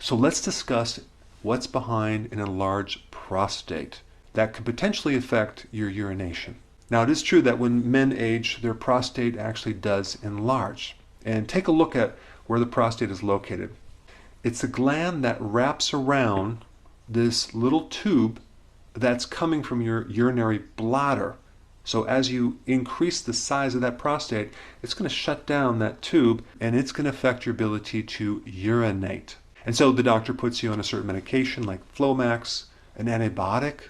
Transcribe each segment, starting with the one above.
So let's discuss what's behind an enlarged prostate that could potentially affect your urination. Now, it is true that when men age, their prostate actually does enlarge. And take a look at where the prostate is located. It's a gland that wraps around this little tube that's coming from your urinary bladder. So as you increase the size of that prostate, it's going to shut down that tube and it's going to affect your ability to urinate. And so the doctor puts you on a certain medication like Flomax, an antibiotic,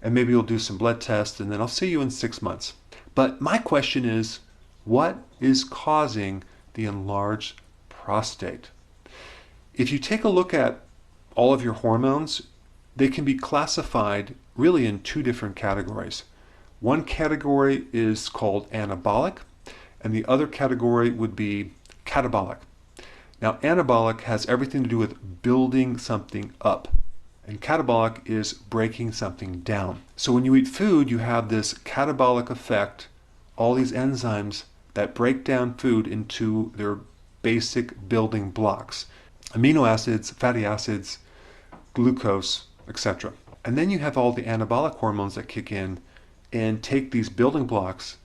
and maybe you'll do some blood tests, and then I'll see you in 6 months. But my question is, what is causing the enlarged prostate? If you take a look at all of your hormones, they can be classified really in two different categories. One category is called anabolic, and the other category would be catabolic. Now, anabolic has everything to do with building something up, and catabolic is breaking something down. So when you eat food, you have this catabolic effect, all these enzymes that break down food into their basic building blocks, amino acids, fatty acids, glucose, etc. And then you have all the anabolic hormones that kick in and take these building blocks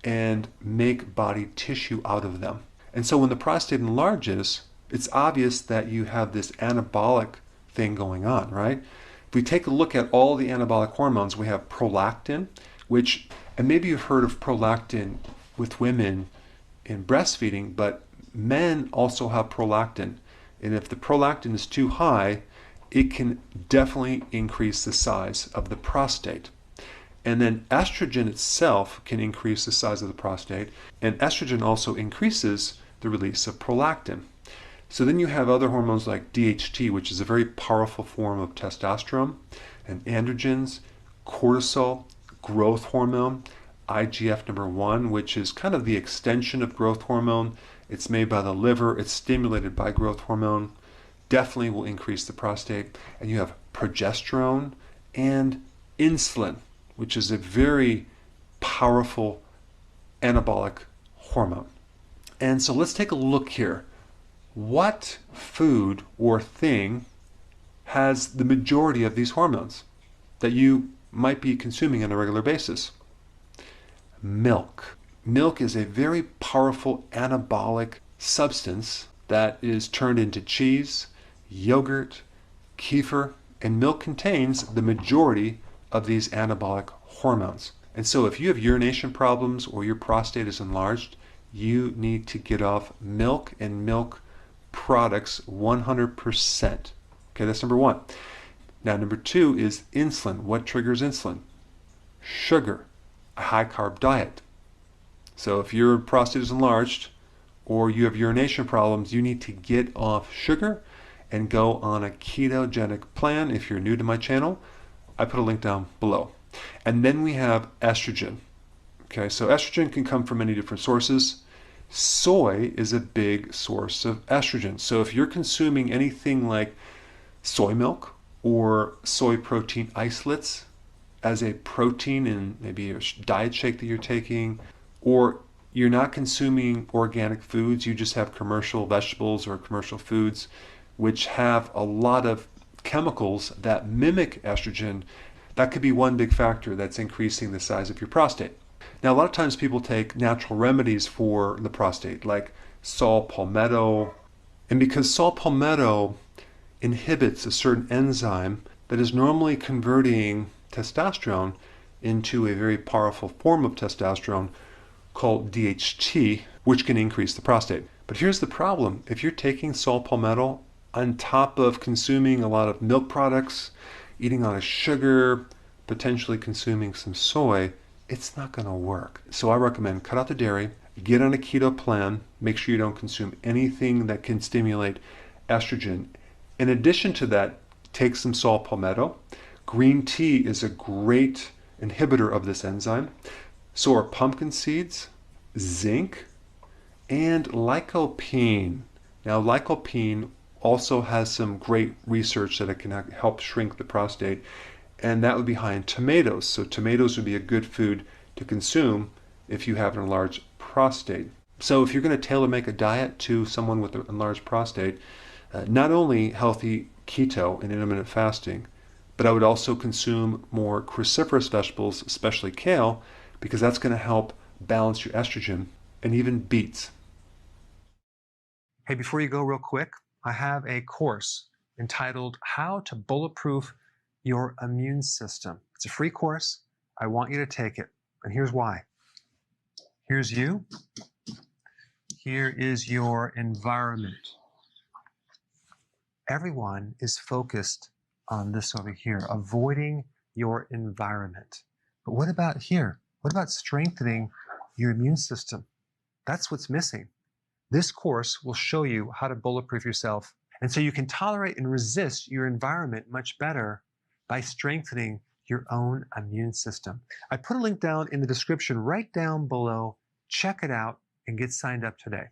and make body tissue out of them. And so when the prostate enlarges, it's obvious that you have this anabolic thing going on, right? If we take a look at all the anabolic hormones, we have prolactin, which, and maybe you've heard of prolactin with women in breastfeeding, but men also have prolactin. And if the prolactin is too high, it can definitely increase the size of the prostate. And then estrogen itself can increase the size of the prostate, and estrogen also increases the release of prolactin. So then you have other hormones like DHT, which is a very powerful form of testosterone, and androgens, cortisol, growth hormone, IGF-1, which is kind of the extension of growth hormone. It's made by the liver, it's stimulated by growth hormone, definitely will increase the prostate. And you have progesterone and insulin, which is a very powerful anabolic hormone. And so let's take a look here. What food or thing has the majority of these hormones that you might be consuming on a regular basis? Milk. Milk is a very powerful anabolic substance that is turned into cheese, yogurt, kefir, and milk contains the majority of these anabolic hormones. And so if you have urination problems or your prostate is enlarged, you need to get off milk and milk products 100%. Okay, that's number one. Now, number two is insulin. What triggers insulin? Sugar, a high carb diet. So if your prostate is enlarged or you have urination problems, you need to get off sugar and go on a ketogenic plan. If you're new to my channel, I put a link down below. And then we have estrogen. Okay, so estrogen can come from many different sources. Soy is a big source of estrogen. So if you're consuming anything like soy milk or soy protein isolates as a protein in maybe a diet shake that you're taking, or you're not consuming organic foods, you just have commercial vegetables or commercial foods which have a lot of chemicals that mimic estrogen, that could be one big factor that's increasing the size of your prostate. Now, a lot of times people take natural remedies for the prostate, like saw palmetto. And because saw palmetto inhibits a certain enzyme that is normally converting testosterone into a very powerful form of testosterone called DHT, which can increase the prostate. But here's the problem. If you're taking saw palmetto on top of consuming a lot of milk products, eating a lot of sugar, potentially consuming some soy, it's not going to work. So I recommend cut out the dairy, get on a keto plan, make sure you don't consume anything that can stimulate estrogen. In addition to that, take some saw palmetto. Green tea is a great inhibitor of this enzyme. So are pumpkin seeds, zinc, and lycopene. Now, lycopene also has some great research that it can help shrink the prostate, and that would be high in tomatoes. So tomatoes would be a good food to consume if you have an enlarged prostate. So if you're going to tailor make a diet to someone with an enlarged prostate, not only healthy keto and intermittent fasting, but I would also consume more cruciferous vegetables, especially kale, because that's going to help balance your estrogen, and even beets. Hey, before you go, real quick, I have a course entitled How to Bulletproof Your Immune System. It's a free course. I want you to take it. And here's why. Here's you. Here is your environment. Everyone is focused on this over here, avoiding your environment. But what about here? What about strengthening your immune system? That's what's missing. This course will show you how to bulletproof yourself, and so you can tolerate and resist your environment much better by strengthening your own immune system. I put a link down in the description right down below. Check it out and get signed up today.